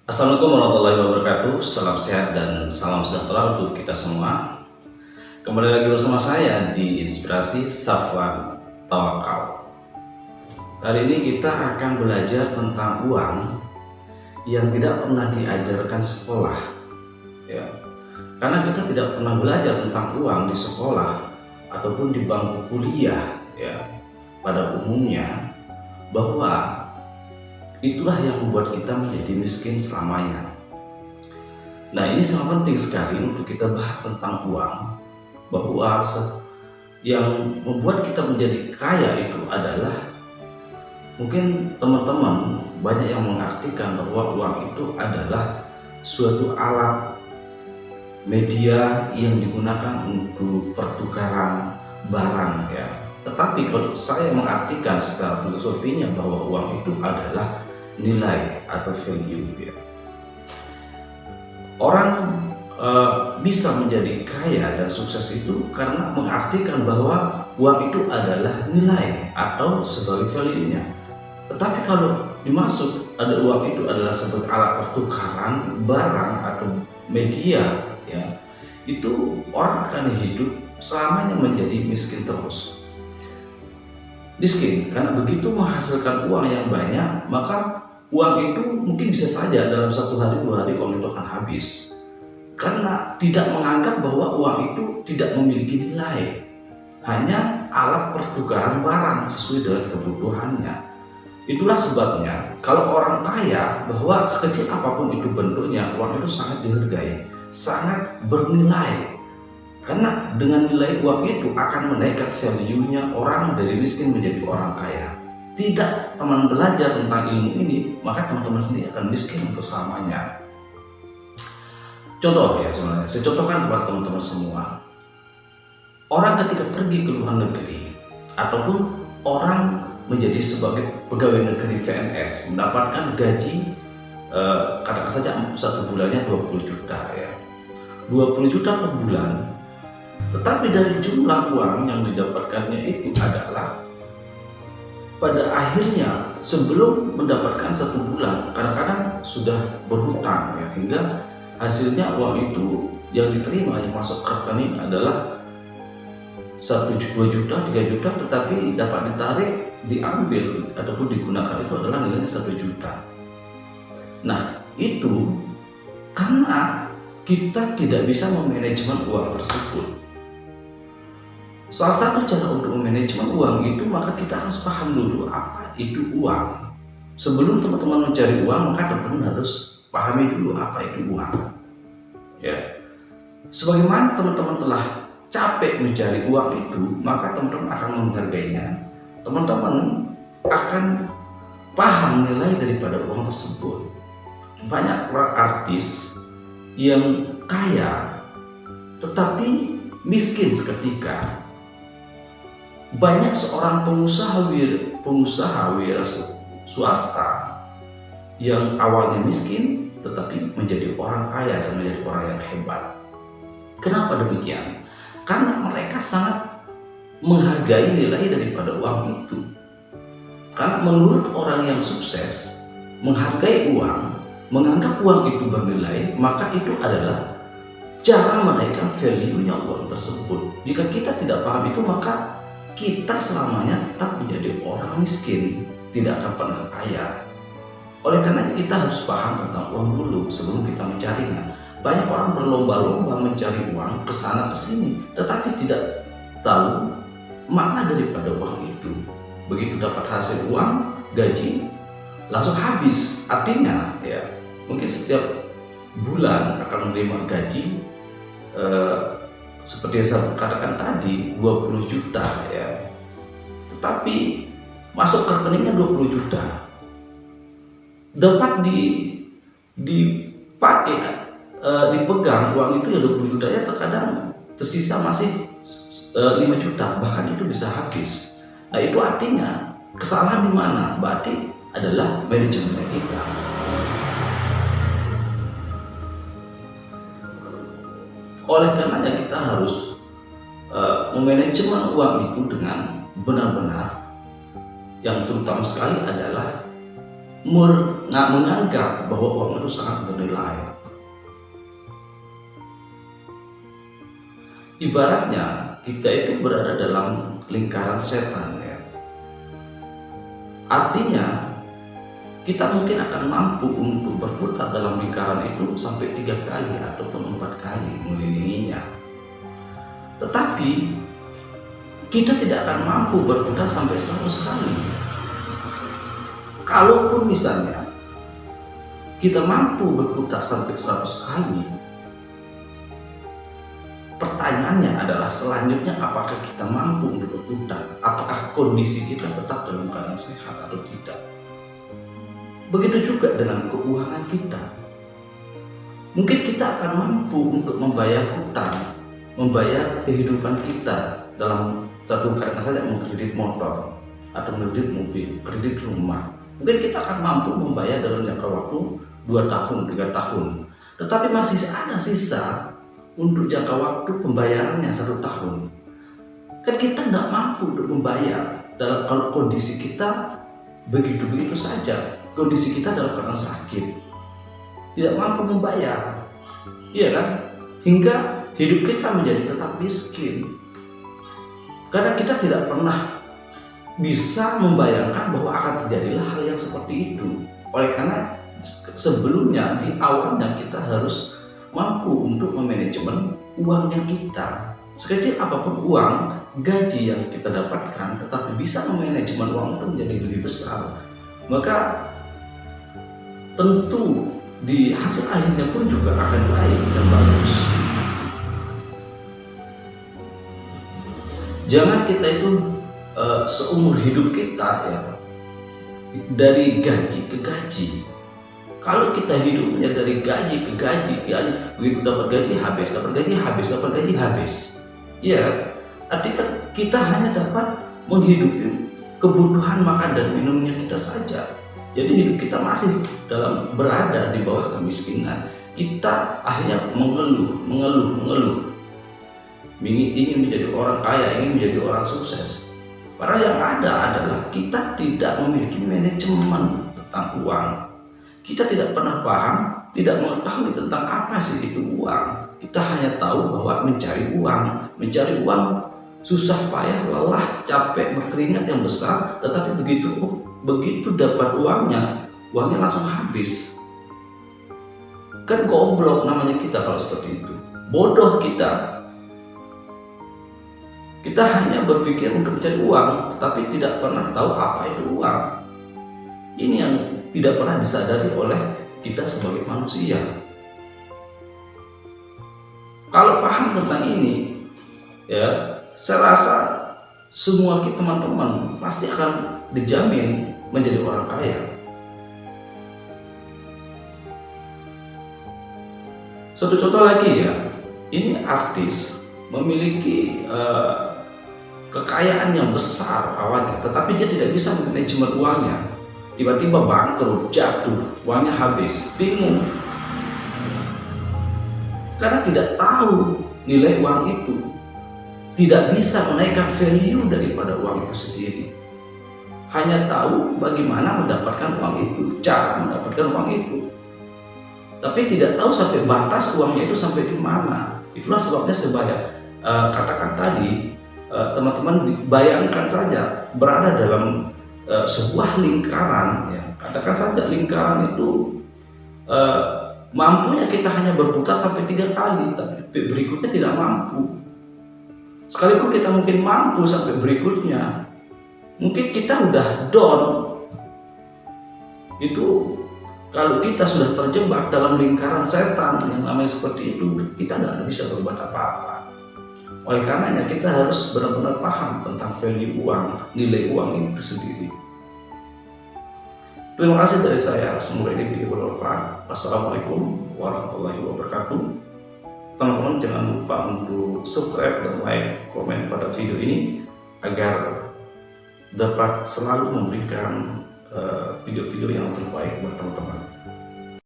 Assalamualaikum warahmatullahi wabarakatuh. Salam sehat dan salam sejahtera untuk kita semua. Kembali lagi bersama saya di Inspirasi Safwan Tawakal. Hari ini kita akan belajar tentang uang yang tidak pernah diajarkan sekolah. Ya. Karena kita tidak pernah belajar tentang uang di sekolah ataupun di bangku kuliah, ya. Pada umumnya, bahwa itulah yang membuat kita menjadi miskin selamanya. Nah, ini sangat penting sekali untuk kita bahas tentang uang, bahwa yang membuat kita menjadi kaya itu adalah, mungkin teman-teman banyak yang mengartikan bahwa uang itu adalah suatu alat media yang digunakan untuk pertukaran barang, ya. Tetapi kalau saya mengartikan secara filosofinya bahwa uang itu adalah nilai atau value, ya. Orang bisa menjadi kaya dan sukses itu karena mengartikan bahwa uang itu adalah nilai atau sebagai value-nya. Tetapi kalau dimaksud ada uang itu adalah sebagai alat pertukaran barang atau media, ya, itu orang akan hidup selamanya menjadi miskin terus. Miskin karena begitu menghasilkan uang yang banyak, maka uang itu mungkin bisa saja dalam 1 hari 2 hari uang itu akan habis, karena tidak menganggap bahwa uang itu tidak memiliki nilai, hanya alat pertukaran barang sesuai dengan kebutuhannya. Itulah sebabnya kalau orang kaya, bahwa sekecil apapun itu bentuknya, uang itu sangat dihargai, sangat bernilai. Karena dengan nilai uang itu akan menaikkan value-nya orang dari miskin menjadi orang kaya. Tidak teman belajar tentang ilmu ini, maka teman-teman sendiri akan miskin untuk selamanya. Contoh, ya, sebenarnya saya contohkan kepada teman-teman semua. Orang ketika pergi ke luar negeri ataupun orang menjadi sebagai pegawai negeri PNS, mendapatkan gaji katakan saja 1 bulannya 20 juta, ya. 20 juta per bulan. Tetapi dari jumlah uang yang didapatkannya itu adalah pada akhirnya sebelum mendapatkan 1 bulan kadang-kadang sudah berhutang, ya, hingga hasilnya uang itu yang diterima yang masuk ke rekening adalah 1, 2 juta, 3 juta, tetapi dapat ditarik, diambil ataupun digunakan itu adalah nilainya 1 juta. Nah, itu karena kita tidak bisa memanajemen uang tersebut. Salah satu cara untuk memanajemen uang itu, maka kita harus paham dulu apa itu uang. Sebelum teman-teman mencari uang, maka teman-teman harus pahami dulu apa itu uang, ya. Sebagaimana teman-teman telah capek mencari uang itu, maka teman-teman akan menghargainya. Teman-teman akan paham nilai daripada uang tersebut. Banyak orang artis yang kaya tetapi miskin seketika. Banyak seorang pengusaha wira swasta yang awalnya miskin tetapi menjadi orang kaya dan menjadi orang yang hebat. Kenapa demikian? Karena mereka sangat menghargai nilai daripada uang itu. Karena menurut orang yang sukses, menghargai uang, menganggap uang itu bernilai, maka itu adalah cara menaikkan value-nya uang tersebut. Jika kita tidak paham itu, maka kita selamanya tetap menjadi orang miskin, tidak akan pernah kaya. Oleh karena kita harus paham tentang uang dulu sebelum kita mencarinya. Banyak orang berlomba-lomba mencari uang kesana kesini, tetapi tidak tahu makna daripada uang itu. Begitu dapat hasil uang, gaji, langsung habis. Artinya, ya, mungkin setiap bulan akan menerima gaji seperti yang saya katakan tadi 20 juta, ya. Tetapi masuk ke rekeningnya 20 juta. Dapat dipakai, dipegang uang itu ya 20 juta, ya, terkadang tersisa masih 5 juta, bahkan itu bisa habis. Nah, itu artinya kesalahan di mana? Berarti adalah manajemen kita. Oleh karenanya kita harus memanajemen uang itu dengan benar-benar. Yang terutama sekali adalah menganggap bahwa uang itu sangat bernilai. Ibaratnya kita itu berada dalam lingkaran setan ya. Artinya kita mungkin akan mampu untuk berputar dalam lingkaran itu sampai 3 kali ataupun 4 kali mengelilinginya. Tetapi kita tidak akan mampu berputar sampai 100 kali. Kalaupun misalnya kita mampu berputar sampai 100 kali, pertanyaannya adalah selanjutnya apakah kita mampu untuk berputar? Apakah kondisi kita tetap dalam keadaan sehat atau tidak? Begitu juga dengan keuangan kita. Mungkin kita akan mampu untuk membayar hutang, membayar kehidupan kita dalam satu kata saja, mengkredit motor atau mengkredit mobil, kredit rumah. Mungkin kita akan mampu membayar dalam jangka waktu 2 tahun, 3 tahun. Tetapi masih ada sisa untuk jangka waktu pembayarannya 1 tahun. Kan kita tidak mampu untuk membayar dalam kalau kondisi kita begitu-begitu saja. Kondisi kita dalam keadaan sakit, tidak mampu membayar, iya kan? Hingga hidup kita menjadi tetap miskin, karena kita tidak pernah bisa membayangkan bahwa akan terjadilah hal yang seperti itu. Oleh karena sebelumnya di awalnya kita harus mampu untuk memanajemen uangnya kita. Sekecil apapun uang gaji yang kita dapatkan, tetapi bisa memanajemen uang itu menjadi lebih besar, maka tentu di hasil akhirnya pun juga akan baik dan bagus. Jangan kita itu seumur hidup kita ya dari gaji ke gaji. Kalau kita hidupnya dari gaji ke gaji, begitu dapat gaji habis, dapat gaji habis, dapat gaji habis. Ya, artinya kita hanya dapat menghidupi kebutuhan makan dan minumnya kita saja. Jadi hidup kita masih berada di bawah kemiskinan. Kita akhirnya mengeluh. Ingin menjadi orang kaya, ingin menjadi orang sukses. Padahal yang ada adalah kita tidak memiliki manajemen tentang uang. Kita tidak pernah paham, tidak mengetahui tentang apa sih itu uang. Kita hanya tahu bahwa mencari uang susah payah, lelah, capek, berkeringat yang besar, tetapi begitu dapat uangnya langsung habis. Kan goblok namanya kita kalau seperti itu. Bodoh kita. Kita hanya berpikir untuk mencari uang, tapi tidak pernah tahu apa itu uang. Ini yang tidak pernah disadari oleh kita sebagai manusia. Kalau paham tentang ini, ya, saya rasa semua teman-teman pasti akan dijamin menjadi orang kaya. Satu contoh lagi ya, ini artis memiliki kekayaan yang besar awalnya, tetapi dia tidak bisa manajemen uangnya. Tiba-tiba bangkrut, jatuh, uangnya habis, bingung. Karena tidak tahu nilai uang itu, tidak bisa menaikkan value daripada uang itu sendiri. Hanya tahu bagaimana mendapatkan uang itu, cara mendapatkan uang itu, tapi tidak tahu sampai batas uangnya itu sampai di mana. Itulah sebabnya saya katakan tadi, teman-teman bayangkan saja berada dalam sebuah lingkaran, ya. Katakan saja lingkaran itu mampunya kita hanya berputar sampai 3 kali, tapi berikutnya tidak mampu. Sekalipun kita mungkin mampu sampai berikutnya, mungkin kita udah down. Itu kalau kita sudah terjebak dalam lingkaran setan yang namanya seperti itu, kita tidak bisa berbuat apa-apa. Oleh karenanya kita harus benar-benar paham tentang value uang, nilai uang itu sendiri. Terima kasih dari saya, semoga ini video bermanfaat. Wassalamualaikum warahmatullahi wabarakatuh. Teman-teman jangan lupa untuk subscribe dan like, komen pada video ini agar dapat selalu memberikan video-video yang terbaik buat teman-teman.